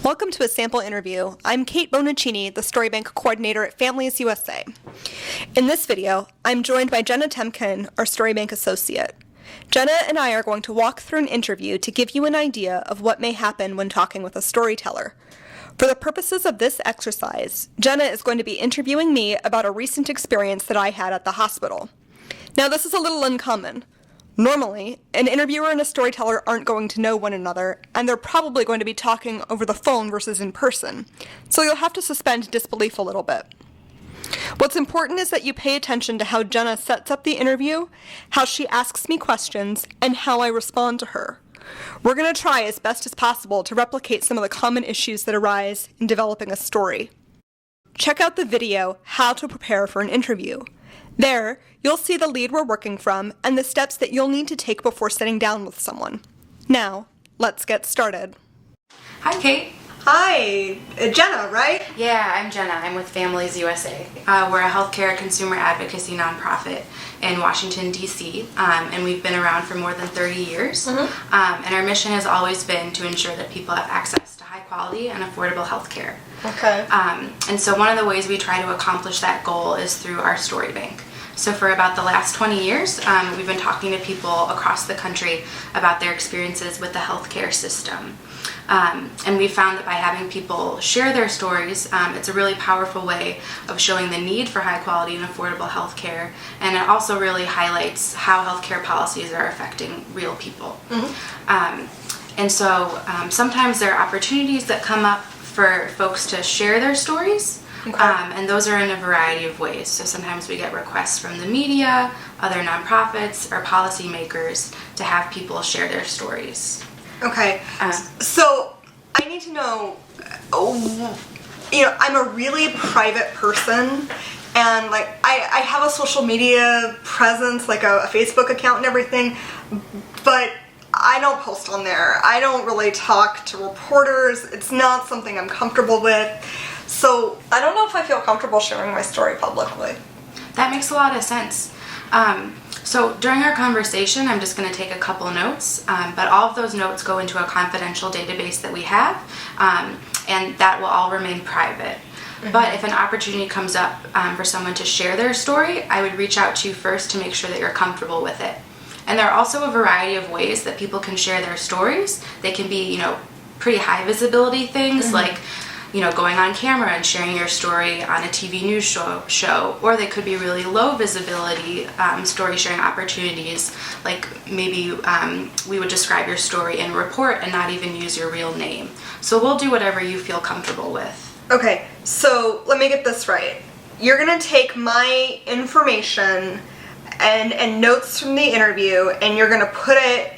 Welcome to a sample interview. I'm Kate Bonaccini, the Storybank Coordinator at Families USA. In this video, I'm joined by Jenna Temkin, our Storybank Associate. Jenna and I are going to walk through an interview to give you an idea of what may happen when talking with a storyteller. For the purposes of this exercise, Jenna is going to be interviewing me about a recent experience that I had at the hospital. Now, this is a little uncommon. Normally, an interviewer and a storyteller aren't going to know one another, and they're probably going to be talking over the phone versus in person, so you'll have to suspend disbelief a little bit. What's important is that you pay attention to how Jenna sets up the interview, how she asks me questions, and how I respond to her. We're going to try as best as possible to replicate some of the common issues that arise in developing a story. Check out the video, How to Prepare for an Interview. There, you'll see the lead we're working from and the steps that you'll need to take before sitting down with someone. Now, let's get started. Hi, Kate. Hi, Jenna, right? Yeah, I'm Jenna. I'm with Families USA. We're a healthcare consumer advocacy nonprofit in Washington, D.C., and we've been around for more than 30 years. And our mission has always been to ensure that people have access to high quality and affordable healthcare. Okay. And so one of the ways we try to accomplish that goal is through our story bank. So for about the last 20 years, we've been talking to people across the country about their experiences with the healthcare system. And we found that by having people share their stories, it's a really powerful way of showing the need for high quality and affordable healthcare, and it also really highlights how healthcare policies are affecting real people. And so sometimes there are opportunities that come up for folks to share their stories. Okay. And those are in a variety of ways. So sometimes we get requests from the media, other nonprofits, or policymakers to have people share their stories. Okay. So I need to know, I'm a really private person, and I have a social media presence, like a Facebook account and everything, but I don't post on there. I don't really talk to reporters. It's not something I'm comfortable with. So I don't know if I feel comfortable sharing my story publicly. That makes a lot of sense. So during our conversation, I'm just going to take a couple notes, but all of those notes go into a confidential database that we have, and that will all remain private. But if an opportunity comes up for someone to share their story, I would reach out to you first to make sure that you're comfortable with it. And there are also a variety of ways that people can share their stories. They can be, pretty high visibility things like, going on camera and sharing your story on a TV news show, or they could be really low visibility story sharing opportunities, like maybe we would describe your story in a report and not even use your real name. So we'll do whatever you feel comfortable with. Okay, so let me get this right. You're gonna take my information and notes from the interview, and you're gonna put it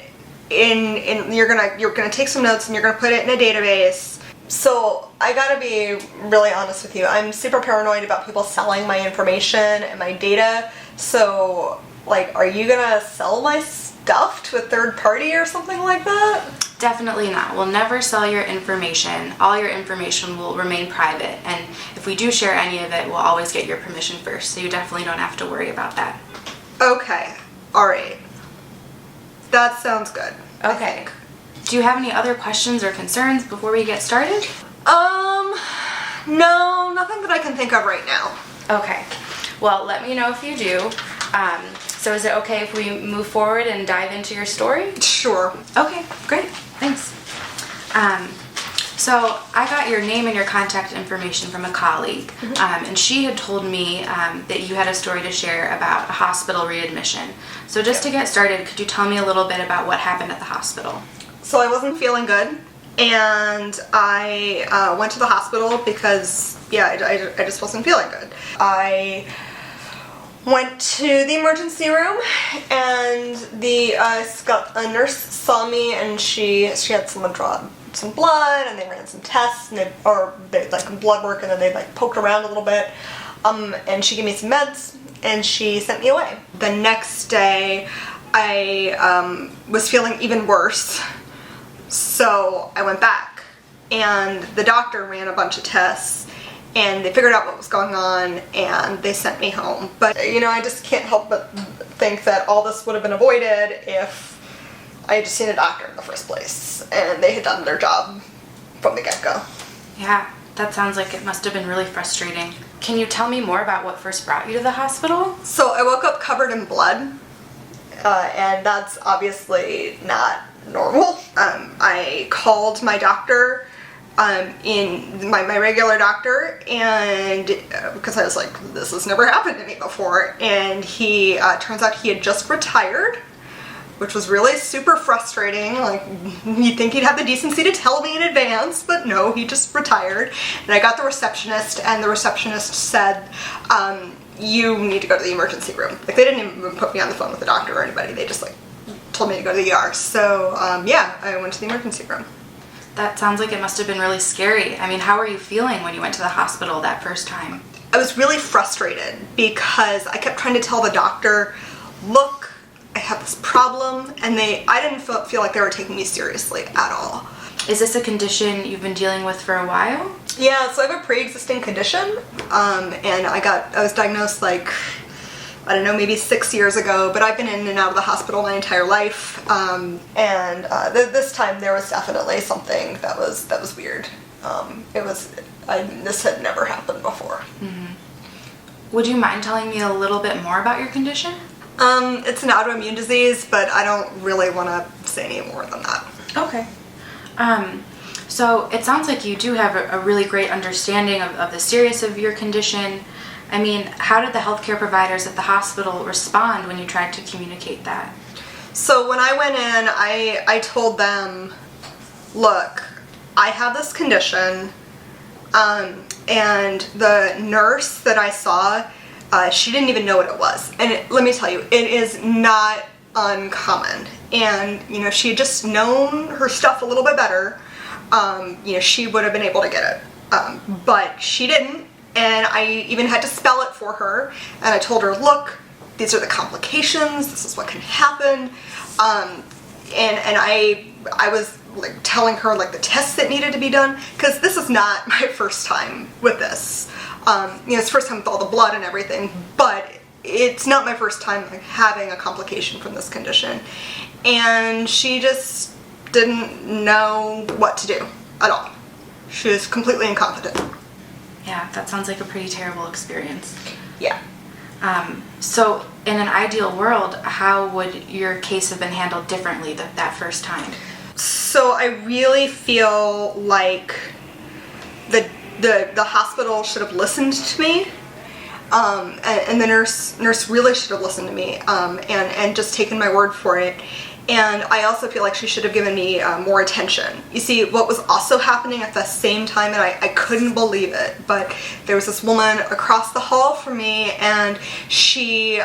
in you're gonna take some notes and you're gonna put it in a database. So I gotta be really honest with you. I'm super paranoid about people selling my information and my data. So, are you gonna sell my stuff to a third party or something like that? Definitely not. We'll never sell your information. All your information will remain private. And if we do share any of it, we'll always get your permission first. So you definitely don't have to worry about that. Okay. All right. That sounds good. Okay. Do you have any other questions or concerns before we get started? No, nothing that I can think of right now. Okay. Well, let me know if you do. So is it okay if we move forward and dive into your story? Sure. Okay, great. Thanks. So I got your name and your contact information from a colleague, and she had told me that you had a story to share about a hospital readmission. So just to get started, could you tell me a little bit about what happened at the hospital? So I wasn't feeling good, and I went to the hospital because, I just wasn't feeling good. I went to the emergency room, and a nurse saw me, and she had someone draw some blood, and they ran some tests, and they blood work, and then they poked around a little bit, and she gave me some meds, and she sent me away. The next day, I was feeling even worse, so I went back, and the doctor ran a bunch of tests, and they figured out what was going on, and they sent me home. But, I just can't help but think that all this would have been avoided if I had just seen a doctor in the first place, and they had done their job from the get-go. Yeah, that sounds like it must have been really frustrating. Can you tell me more about what first brought you to the hospital? So I woke up covered in blood, and that's obviously not normal. I called my doctor, in my regular doctor, and because I was like, this has never happened to me before, and he turns out he had just retired, which was really super frustrating. Like, you'd think he'd have the decency to tell me in advance, but no, he just retired. And I got the receptionist, and the receptionist said, you need to go to the emergency room. Like, they didn't even put me on the phone with the doctor or anybody, they just like told me to go to the ER. So yeah, I went to the emergency room. That sounds like it must have been really scary. I mean, how were you feeling when you went to the hospital that first time? I was really frustrated because I kept trying to tell the doctor, look, I have this problem, and I didn't feel like they were taking me seriously at all. Is this a condition you've been dealing with for a while? Yeah, so I have a pre-existing condition, and I was diagnosed like, I don't know, maybe 6 years ago, but I've been in and out of the hospital my entire life, this time there was definitely something that was weird. This had never happened before. Mm-hmm. Would you mind telling me a little bit more about your condition? It's an autoimmune disease, but I don't really want to say any more than that. Okay. So it sounds like you do have a really great understanding of the seriousness of your condition. I mean, how did the healthcare providers at the hospital respond when you tried to communicate that? So when I went in, I told them, look, I have this condition, and the nurse that I saw, she didn't even know what it was. And let me tell you, it is not uncommon. And, she had just known her stuff a little bit better. She would have been able to get it. But she didn't. And I even had to spell it for her. And I told her, look, these are the complications. This is what can happen. And I was like telling her like the tests that needed to be done, because this is not my first time with this. It's the first time with all the blood and everything, but it's not my first time like having a complication from this condition. And she just didn't know what to do at all. She was completely incompetent. Yeah, that sounds like a pretty terrible experience. Yeah. So in an ideal world, how would your case have been handled differently that first time? So I really feel like the hospital should have listened to me, and the nurse really should have listened to me, and just taken my word for it. And I also feel like she should have given me more attention. You see, what was also happening at the same time, and I couldn't believe it, but there was this woman across the hall from me, and she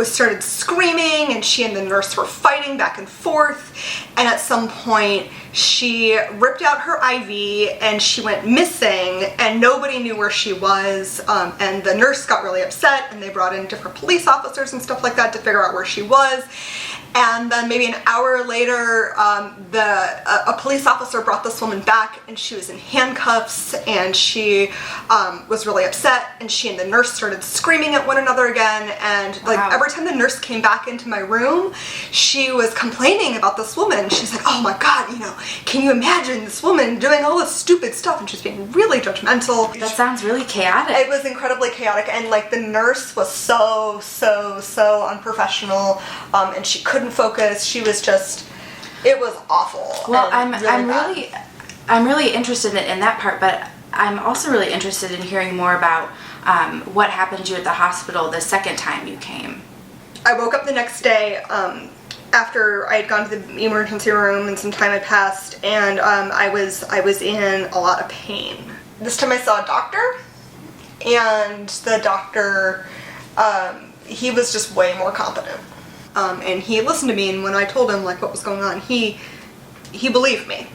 started screaming, and she and the nurse were fighting back and forth, and at some point she ripped out her IV and she went missing, and nobody knew where she was, and the nurse got really upset, and they brought in different police officers and stuff like that to figure out where she was. And then maybe an hour later, a police officer brought this woman back, and she was in handcuffs, and she was really upset, and she and the nurse started screaming at one another again, and like every time the nurse came back into my room, she was complaining about this woman. She's like, oh my God, can you imagine this woman doing all this stupid stuff? And she's being really judgmental. That sounds really chaotic. It was incredibly chaotic, and like the nurse was so unprofessional, and she couldn't focus. She was just, it was awful. Well, I'm really interested in that part, but I'm also really interested in hearing more about what happened to you at the hospital the second time you came. I woke up the next day after I had gone to the emergency room, and some time had passed, and I was in a lot of pain. This time I saw a doctor, and the doctor, he was just way more competent. And he listened to me, and when I told him like what was going on, he believed me,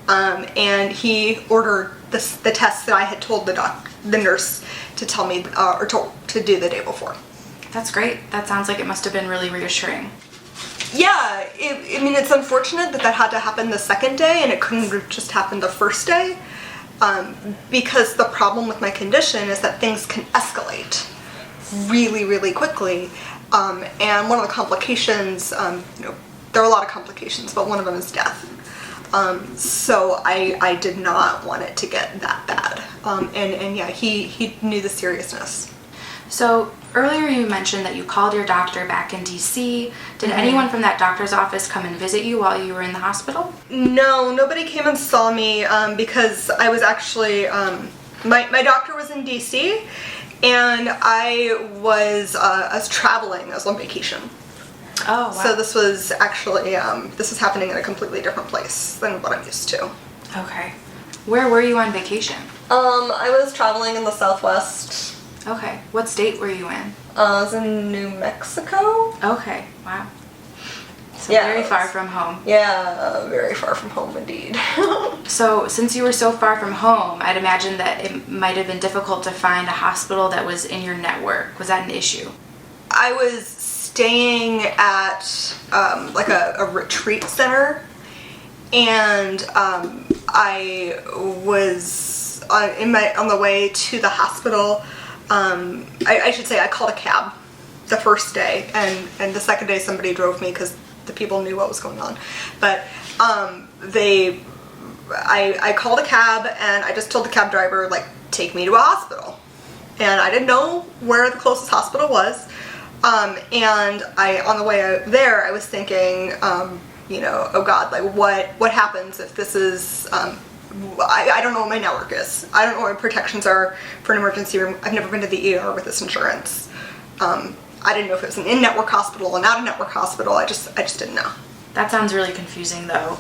and he ordered the tests that I had told the nurse to tell me or to do the day before. That's great. That sounds like it must have been really reassuring. Yeah, it's unfortunate that had to happen the second day, and it couldn't have just happened the first day, because the problem with my condition is that things can escalate really, really quickly. And one of the complications, there are a lot of complications, but one of them is death. So I did not want it to get that bad. And yeah, he knew the seriousness. So earlier you mentioned that you called your doctor back in DC. Did anyone from that doctor's office come and visit you while you were in the hospital? No, nobody came and saw me because I was actually, my doctor was in DC, and I was traveling. I was on vacation. Oh, wow. So this was actually, this was happening in a completely different place than what I'm used to. Okay. Where were you on vacation? I was traveling in the Southwest. Okay. What state were you in? I was in New Mexico. Okay. Wow. So Yeah, very far from home. Yeah, very far from home indeed. So since you were so far from home, I'd imagine that it might have been difficult to find a hospital that was in your network. Was that an issue? I was staying at like a retreat center, and I was on the way to the hospital. I should say I called a cab the first day, and the second day somebody drove me because the people knew what was going on. But I called a cab, and I just told the cab driver, like, take me to a hospital. And I didn't know where the closest hospital was. And on the way there, I was thinking, oh God, like what happens if this is, I don't know what my network is. I don't know what my protections are for an emergency room. I've never been to the ER with this insurance. I didn't know if it was an in-network hospital, an out-of-network hospital. I just didn't know. That sounds really confusing, though.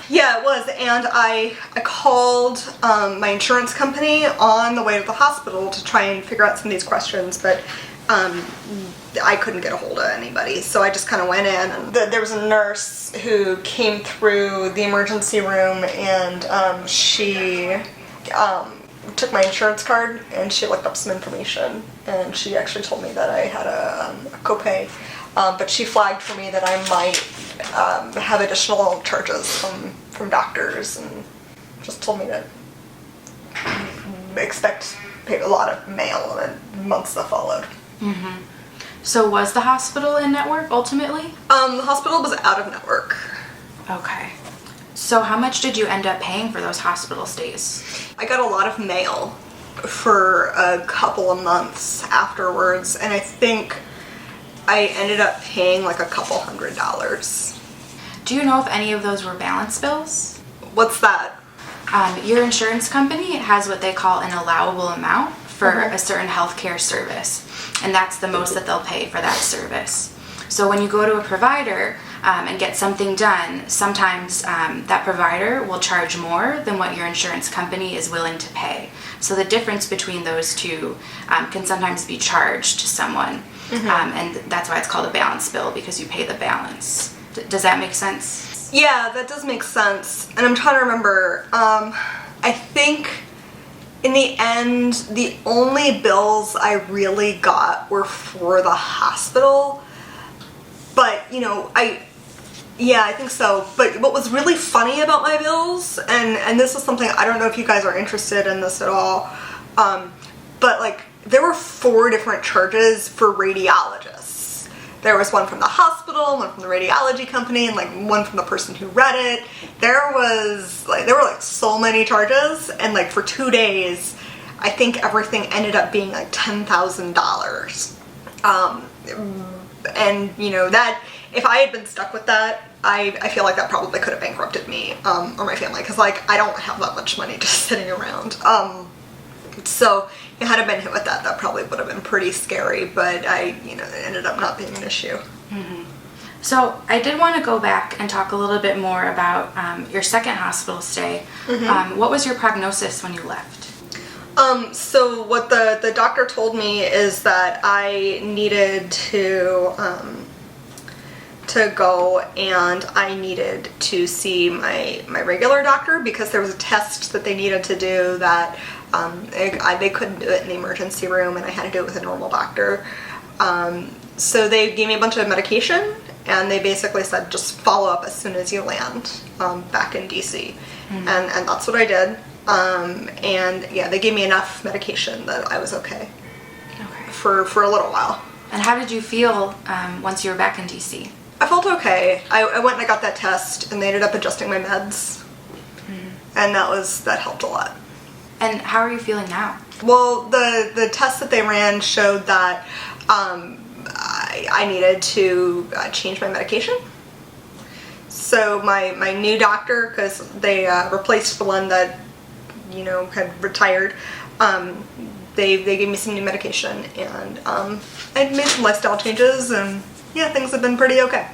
Yeah, it was, and I called my insurance company on the way to the hospital to try and figure out some of these questions, but I couldn't get a hold of anybody, so I just kind of went in, and there was a nurse who came through the emergency room, and she took my insurance card, and she looked up some information, and she actually told me that I had a copay, but she flagged for me that I might have additional charges from doctors, and just told me to expect a lot of mail in the months that followed. Mm-hmm. So was the hospital in network ultimately? The hospital was out of network. Okay. So how much did you end up paying for those hospital stays? I got a lot of mail for a couple of months afterwards, and I think I ended up paying like a couple $100. Do you know if any of those were balance bills? What's that? Your insurance company has what they call an allowable amount for a certain healthcare service, and that's the most that they'll pay for that service. So when you go to a provider and get something done, sometimes that provider will charge more than what your insurance company is willing to pay. So the difference between those two can sometimes be charged to someone, and that's why it's called a balance bill, because you pay the balance. Does that make sense? Yeah, that does make sense. And I'm trying to remember, I think in the end, the only bills I really got were for the hospital. But, I think so. But what was really funny about my bills, and this is something, I don't know if you guys are interested in this at all, but like, there were 4 different charges for radiologists. There was one from the hospital, one from the radiology company, and like one from the person who read it. There were so many charges, and like for 2 days, I think everything ended up being like $10,000. And that, if I had been stuck with that, I feel like that probably could have bankrupted me or my family, because like I don't have that much money just sitting around. So had I been hit with that, that probably would have been pretty scary, but it ended up not being an issue. Mm-hmm. So I did want to go back and talk a little bit more about your second hospital stay. What was your prognosis when you left? So what the doctor told me is that I needed to go, and I needed to see my regular doctor, because there was a test that they needed to do that they couldn't do it in the emergency room, and I had to do it with a normal doctor. So they gave me a bunch of medication, and they basically said just follow up as soon as you land back in DC. And that's what I did. And yeah, they gave me enough medication that I was okay for a little while. And how did you feel once you were back in DC? I felt okay. I went and I got that test, and they ended up adjusting my meds, and that helped a lot. And how are you feeling now? Well, the test that they ran showed that I needed to change my medication. So my new doctor, because they replaced the one that, had retired, they gave me some new medication, and I made some lifestyle changes, and yeah, things have been pretty okay.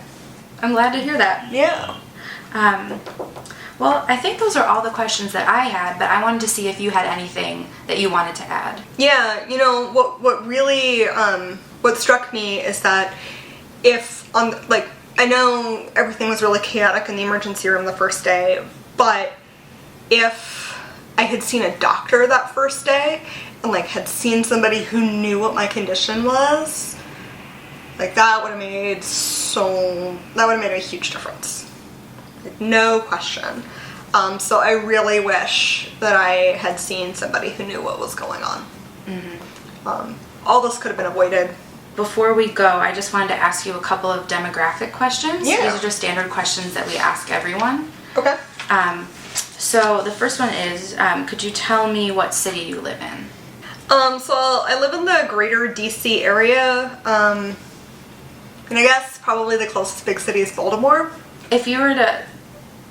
I'm glad to hear that. Yeah. Well, I think those are all the questions that I had, but I wanted to see if you had anything that you wanted to add. Yeah, what really, what struck me is that I know everything was really chaotic in the emergency room the first day, but if I had seen a doctor that first day and had seen somebody who knew what my condition was, that would have made a huge difference. No question. So I really wish that I had seen somebody who knew what was going on. All this could have been avoided. Before we go, I just wanted to ask you a couple of demographic questions. Yeah. These are just standard questions that we ask everyone. Okay. So the first one is, could you tell me what city you live in? So I live in the greater DC area, and I guess probably the closest big city is Baltimore. If you were to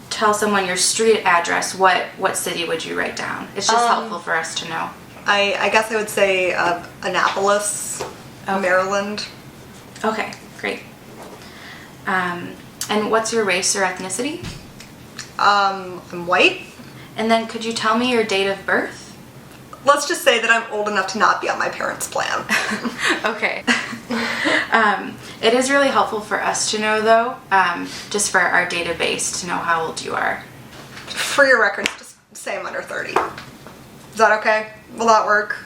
tell someone your street address, what city would you write down? It's just helpful for us to know. I guess I would say Annapolis, Okay. Maryland. Okay, great. And what's your race or ethnicity? I'm white. And then could you tell me your date of birth? Let's just say that I'm old enough to not be on my parents' plan. Okay. It is really helpful for us to know, though, just for our database to know how old you are. For your records, just say I'm under 30. Is that okay? Will that work?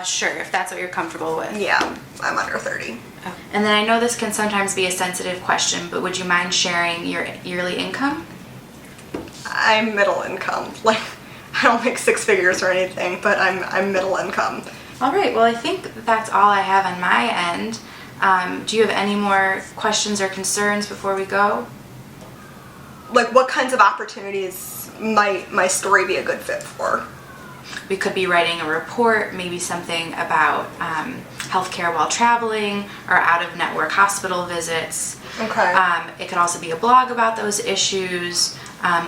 Sure, if that's what you're comfortable with. Yeah, I'm under 30. And then I know this can sometimes be a sensitive question, but would you mind sharing your yearly income? I'm middle income. I don't make six figures or anything, but I'm middle income. All right, well, I think that's all I have on my end. Do you have any more questions or concerns before we go? What kinds of opportunities might my story be a good fit for? We could be writing a report, maybe something about healthcare while traveling or out-of-network hospital visits. Okay. It could also be a blog about those issues,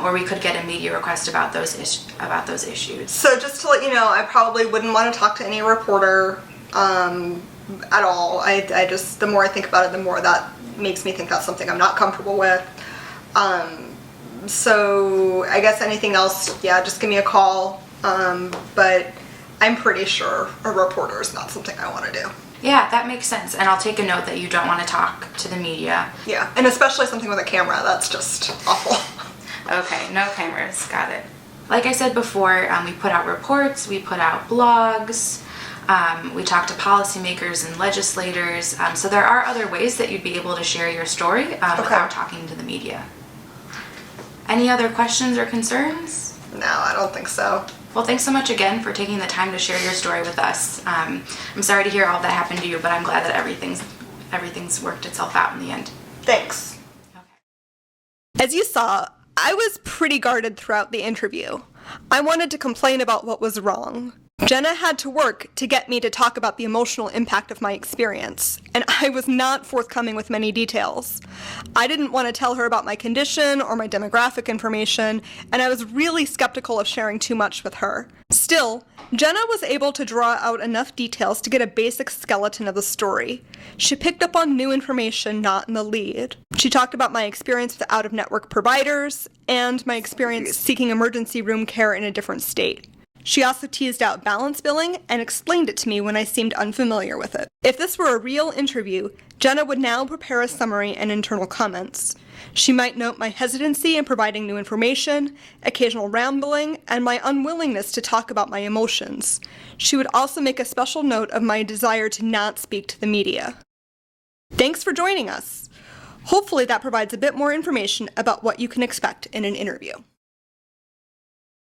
or we could get a media request about those issues. So just to let you know, I probably wouldn't want to talk to any reporter at all. I just, the more I think about it, the more that makes me think that's something I'm not comfortable with. So I guess anything else, yeah, just give me a call. But I'm pretty sure a reporter is not something I want to do. Yeah, that makes sense. And I'll take a note that you don't want to talk to the media. Yeah, and especially something with a camera. That's just awful. Okay, no cameras. Got it. Like I said before, we put out reports, we put out blogs, we talk to policymakers and legislators. So there are other ways that you'd be able to share your story without talking to the media. Any other questions or concerns? No, I don't think so. Well, thanks so much again for taking the time to share your story with us. I'm sorry to hear all that happened to you, but I'm glad that everything's worked itself out in the end. Thanks. Okay. As you saw, I was pretty guarded throughout the interview. I wanted to complain about what was wrong. Jenna had to work to get me to talk about the emotional impact of my experience, and I was not forthcoming with many details. I didn't want to tell her about my condition or my demographic information, and I was really skeptical of sharing too much with her. Still, Jenna was able to draw out enough details to get a basic skeleton of the story. She picked up on new information not in the lead. She talked about my experience with out-of-network providers and my experience seeking emergency room care in a different state. She also teased out balance billing and explained it to me when I seemed unfamiliar with it. If this were a real interview, Jenna would now prepare a summary and internal comments. She might note my hesitancy in providing new information, occasional rambling, and my unwillingness to talk about my emotions. She would also make a special note of my desire to not speak to the media. Thanks for joining us. Hopefully that provides a bit more information about what you can expect in an interview.